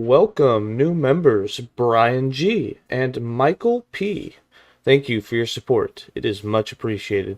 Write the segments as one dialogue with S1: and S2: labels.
S1: welcome new members Brian G and Michael P. Thank you for your support. It is much appreciated.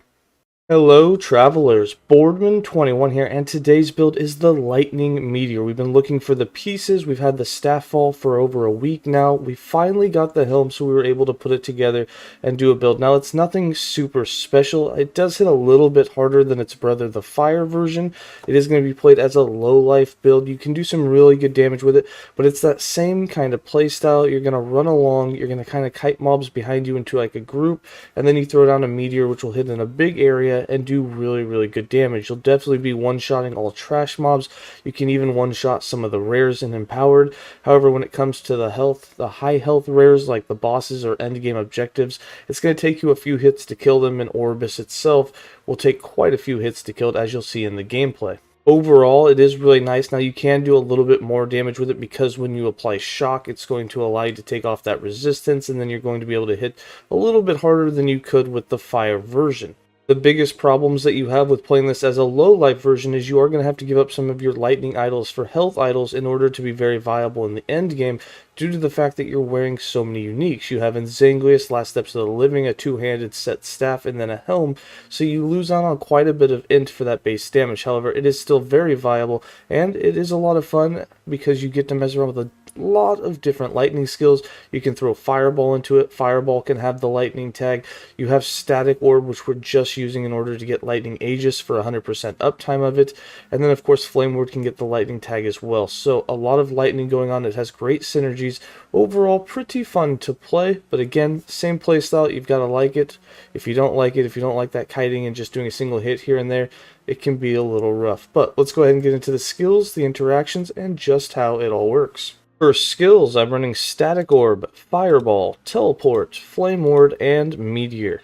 S1: Hello travelers, Boardman21 here, and today's build is the Lightning Meteor. We've been looking for the pieces, we've had the staff fall for over a week now. We finally got the helm, so we were able to put it together and do a build. Now it's nothing super special, it does hit a little bit harder than its brother, the Fire version. It is going to be played as a low life build. You can do some really good damage with it, but it's that same kind of playstyle. You're going to run along, you're going to kind of kite mobs behind you into like a group, and then you throw down a meteor which will hit in a big area and do really good damage. You'll definitely be one-shotting all trash mobs. You can even one-shot some of the rares and empowered. However, when it comes to the high health rares like the bosses or endgame objectives, it's going to take you a few hits to kill them, and Orbis itself will take quite a few hits to kill it, as you'll see in the gameplay. Overall, it is really nice. Now, you can do a little bit more damage with it because when you apply shock, it's going to allow you to take off that resistance, and then you're going to be able to hit a little bit harder than you could with the Fire version. The biggest problems that you have with playing this as a low life version is you are going to have to give up some of your lightning idols for health idols in order to be very viable in the end game, due to the fact that you're wearing so many uniques. You have 𝐒𝐭𝐦𝐧, Last Steps of the Living, a two-handed set staff, and then a helm, so you lose out on quite a bit of int for that base damage. However, it is still very viable, and it is a lot of fun because you get to mess around with a lot of different lightning skills. You can throw Fireball into it. Fireball can have the lightning tag. You have Static Orb, which we're just using in order to get Lightning Aegis for 100% uptime of it, and then of course Flame Ward can get the lightning tag as well. So a lot of lightning going on. It has great synergies. Overall, pretty fun to play, but again, same playstyle. You've got to like it. If you don't like it, if you don't like that kiting and just doing a single hit here and there, it can be a little rough. But let's go ahead and get into the skills, the interactions, and just how it all works. For skills, I'm running Static Orb, Fireball, Teleport, Flame Ward, and Meteor.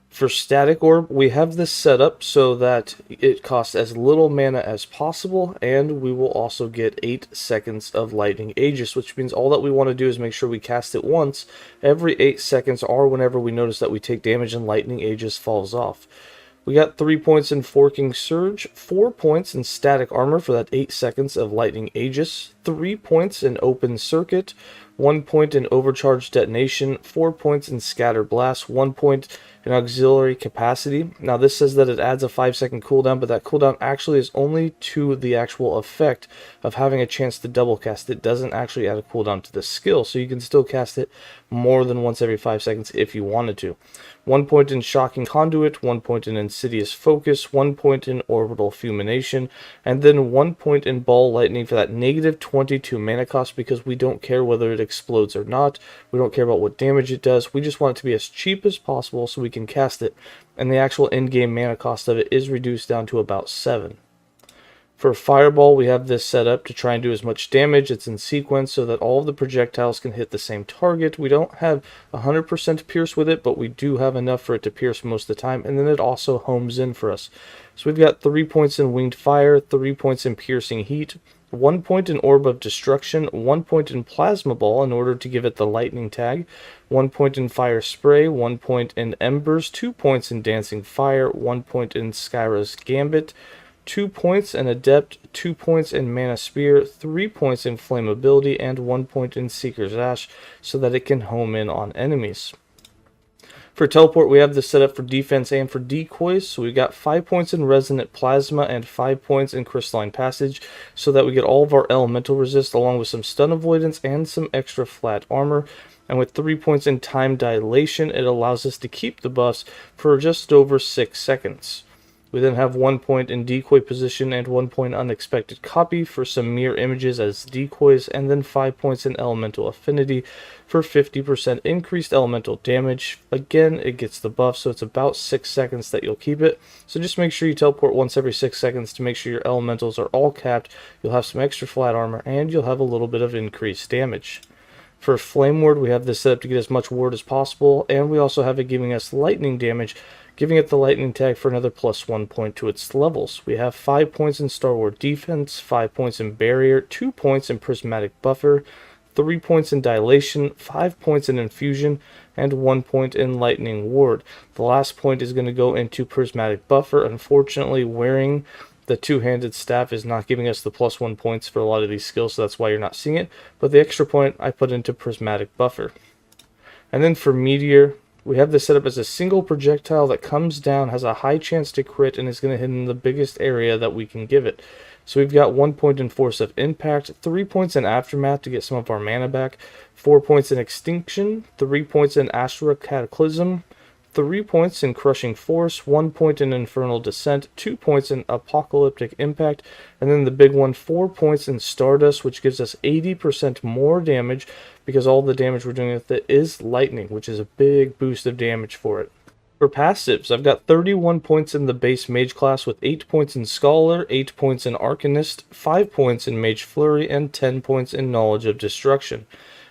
S1: For Static Orb, we have this set up so that it costs as little mana as possible, and we will also get 8 seconds of Lightning Aegis, which means all that we want to do is make sure we cast it once every 8 seconds, or whenever we notice that we take damage and Lightning Aegis falls off. We got 3 points in Forking Surge, 4 points in Static Armor for that 8 seconds of Lightning Aegis, 3 points in Open Circuit, 1 point in Overcharge Detonation, 4 points in Scatter Blast, 1 point in Auxiliary Capacity. Now this says that it adds a 5-second cooldown, but that cooldown actually is only to the actual effect of having a chance to double cast. It doesn't actually add a cooldown to the skill, so you can still cast it more than once every 5 seconds if you wanted to. 1 point in Shocking Conduit, 1 point in Insidious Focus, 1 point in Orbital Fulmination, and then 1 point in Ball Lightning for that negative 22 mana cost, because we don't care whether it explodes or not. We don't care about what damage it does. We just want it to be as cheap as possible so we can cast it, and the actual in-game mana cost of it is reduced down to about 7. For Fireball, we have this set up to try and do as much damage. It's in sequence so that all of the projectiles can hit the same target. We don't have 100% pierce with it, but we do have enough for it to pierce most of the time, and then it also homes in for us. So we've got 3 points in Winged Fire, 3 points in Piercing Heat, 1 point in Orb of Destruction, 1 point in Plasma Ball in order to give it the lightning tag, 1 point in Fire Spray, 1 point in Embers, 2 points in Dancing Fire, 1 point in Skyra's Gambit, 2 points in Adept, 2 points in Mana Spear, 3 points in Flammability, and 1 point in Seeker's Ash so that it can home in on enemies. For Teleport, we have this set up for defense and for decoys, so we've got 5 points in Resonant Plasma and 5 points in Crystalline Passage, so that we get all of our elemental resist along with some stun avoidance and some extra flat armor. And with 3 points in Time Dilation, it allows us to keep the buffs for just over 6 seconds. We then have 1 point in Decoy Position and 1 point Unexpected Copy for some mirror images as decoys, and then 5 points in Elemental Affinity for 50% increased elemental damage. Again, it gets the buff, so it's about 6 seconds that you'll keep it. So just make sure you teleport once every 6 seconds to make sure your elementals are all capped. You'll have some extra flat armor, and you'll have a little bit of increased damage. For Flame Ward, we have this set up to get as much ward as possible, and we also have it giving us lightning damage, giving it the lightning tag for another +1 point to its levels. We have 5 points in Star Ward Defense, 5 points in Barrier, 2 points in Prismatic Buffer, 3 points in Dilation, 5 points in Infusion, and 1 point in Lightning Ward. The last point is going to go into Prismatic Buffer. Unfortunately, wearing the two-handed staff is not giving us the +1 points for a lot of these skills, so that's why you're not seeing it. But the extra point I put into Prismatic Buffer. And then for Meteor, we have this set up as a single projectile that comes down, has a high chance to crit, and is going to hit in the biggest area that we can give it. So we've got 1 point in Force of Impact, 3 points in Aftermath to get some of our mana back, 4 points in Extinction, 3 points in Astral Cataclysm, 3 points in Crushing Force, 1 point in Infernal Descent, 2 points in Apocalyptic Impact, and then the big one, 4 points in Stardust, which gives us 80% more damage, because all the damage we're doing with it is lightning, which is a big boost of damage for it. For passives, I've got 31 points in the base Mage class with 8 points in Scholar, 8 points in Arcanist, 5 points in Mage Flurry, and 10 points in Knowledge of Destruction.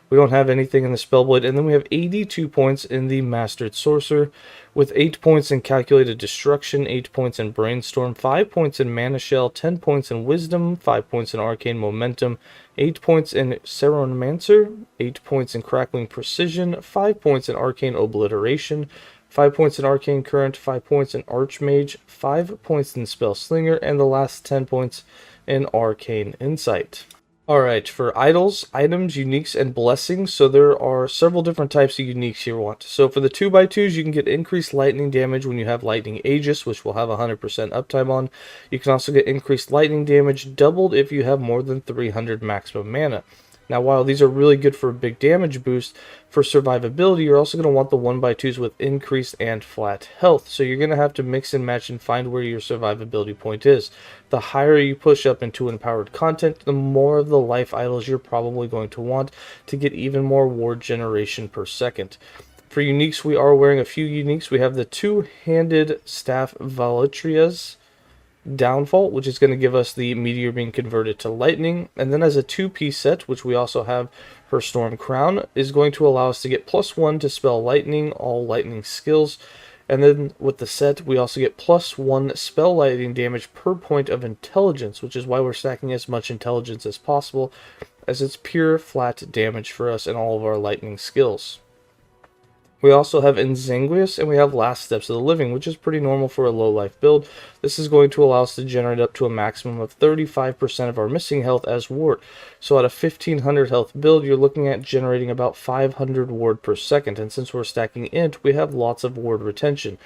S1: We don't have anything in the Spellblade, and then we have 82 points in the Mastered Sorcerer, with 8 points in Calculated Destruction, 8 points in Brainstorm, 5 points in Mana Shell, 10 points in Wisdom, 5 points in Arcane Momentum, 8 points in Ceromancer, 8 points in Crackling Precision, 5 points in Arcane Obliteration, 5 points in Arcane Current, 5 points in Archmage, 5 points in Spell Slinger, and the last 10 points in Arcane Insight. Alright, for idols, items, uniques, and blessings, so there are several different types of uniques you want. So for the 2x2s, you can get increased lightning damage when you have lightning Aegis, which will have 100% uptime on. You can also get increased lightning damage doubled if you have more than 300 maximum mana. Now, while these are really good for a big damage boost, for survivability, you're also going to want the 1x2s with increased and flat health. So you're going to have to mix and match and find where your survivability point is. The higher you push up into empowered content, the more of the life idols you're probably going to want to get even more ward generation per second. For uniques, we are wearing a few uniques. We have the two-handed staff Valitria's Downfall, which is going to give us the Meteor being converted to lightning, and then as a 2-piece set, which we also have her Storm Crown, is going to allow us to get +1 to spell lightning, all lightning skills, and then with the set we also get +1 spell lightning damage per point of intelligence, which is why we're stacking as much intelligence as possible, as it's pure flat damage for us in all of our lightning skills. We also have 𝐒𝐮𝐦𝐬𝐽, and we have Last Steps of the Living, which is pretty normal for a low-life build. This is going to allow us to generate up to a maximum of 35% of our missing health as ward. So at a 1500 health build, you're looking at generating about 500 ward per second, and since we're stacking int, we have lots of ward retention.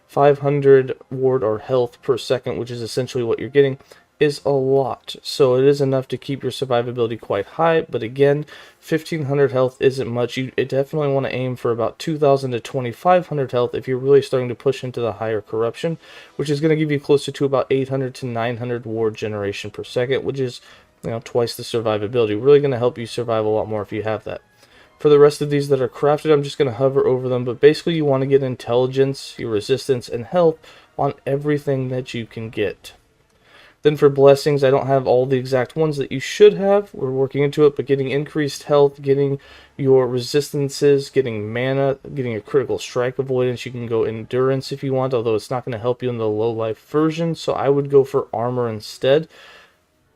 S1: 500 ward or health per second, which is essentially what you're getting, is a lot, so it is enough to keep your survivability quite high, but again, 1500 health isn't much. You definitely want to aim for about 2000 to 2500 health if you're really starting to push into the higher corruption, which is going to give you closer to about 800 to 900 ward generation per second, which is, you know, twice the survivability. Really going to help you survive a lot more if you have that. For the rest of these that are crafted, I'm just going to hover over them, but basically you want to get intelligence, your resistance, and health on everything that you can get. Then for blessings, I don't have all the exact ones that you should have. We're working into it, but getting increased health, getting your resistances, getting mana, getting a critical strike avoidance. You can go endurance if you want, although it's not going to help you in the low life version, so I would go for armor instead.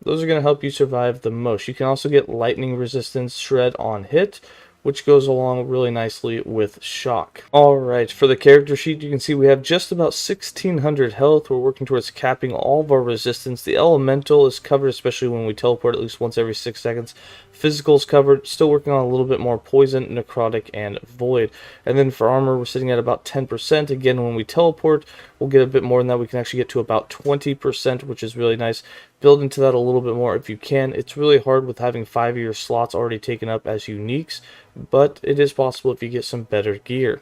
S1: Those are going to help you survive the most. You can also get lightning resistance shred on hit, which goes along really nicely with shock. Alright, for the character sheet, you can see we have just about 1600 health. We're working towards capping all of our resistance. The elemental is covered, especially when we teleport at least once every 6 seconds. Physical's covered, still working on a little bit more poison, necrotic, and void. And then for armor, we're sitting at about 10%. Again, when we teleport, we'll get a bit more than that. We can actually get to about 20%, which is really nice. Build into that a little bit more if you can. It's really hard with having 5 of your slots already taken up as uniques, but it is possible if you get some better gear.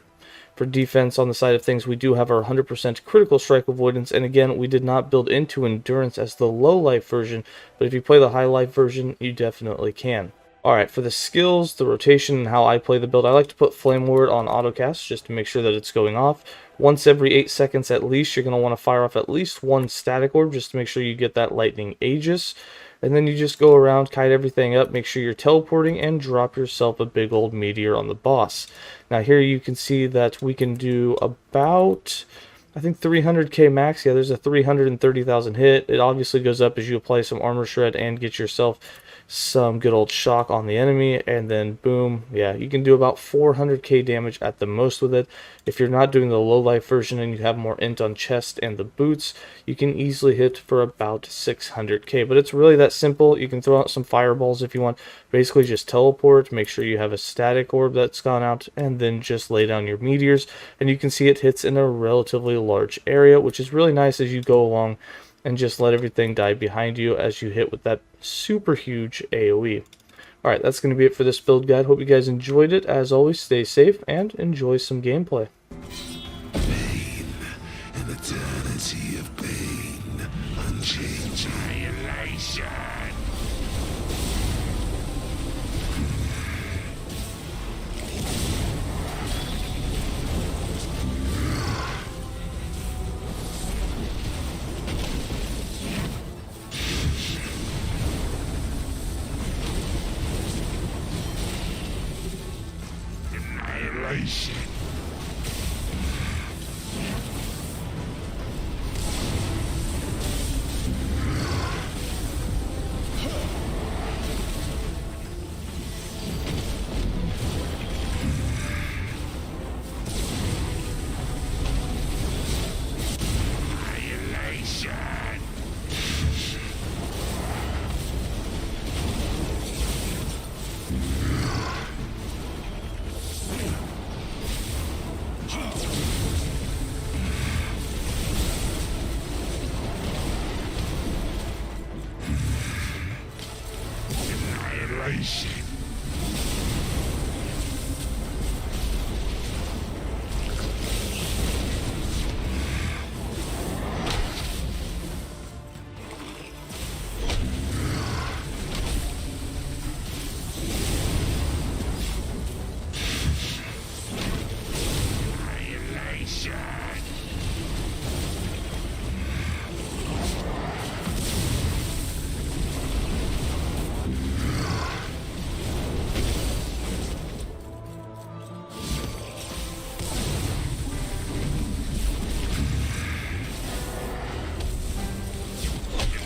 S1: For defense on the side of things, we do have our 100% critical strike avoidance, and again, we did not build into endurance as the low life version, but if you play the high life version, you definitely can. Alright, for the skills, the rotation, and how I play the build, I like to put Flame Ward on autocast just to make sure that it's going off. Once every 8 seconds at least, you're going to want to fire off at least one static orb just to make sure you get that lightning Aegis. And then you just go around, kite everything up, make sure you're teleporting, and drop yourself a big old meteor on the boss. Now here you can see that we can do about, I think 300k max. Yeah, there's a 330,000 hit. It obviously goes up as you apply some armor shred and get yourself some good old shock on the enemy, and then boom, yeah, you can do about 400k damage at the most with it. If you're not doing the low life version and you have more int on chest and the boots, you can easily hit for about 600k. But it's really that simple. You can throw out some fireballs if you want. Basically just teleport, make sure you have a static orb that's gone out, and then just lay down your meteors, and you can see it hits in a relatively large area, which is really nice as you go along, and just let everything die behind you as you hit with that super huge AoE. Alright, that's going to be it for this build guide. Hope you guys enjoyed it. As always, stay safe and enjoy some gameplay.
S2: Pain, an eternity of pain, unchanging annihilation. Annihilation. Annihilation.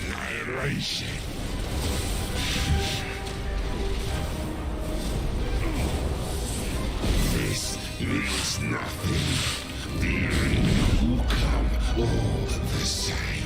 S2: Annihilation. This means nothing. The enemy will come all the same.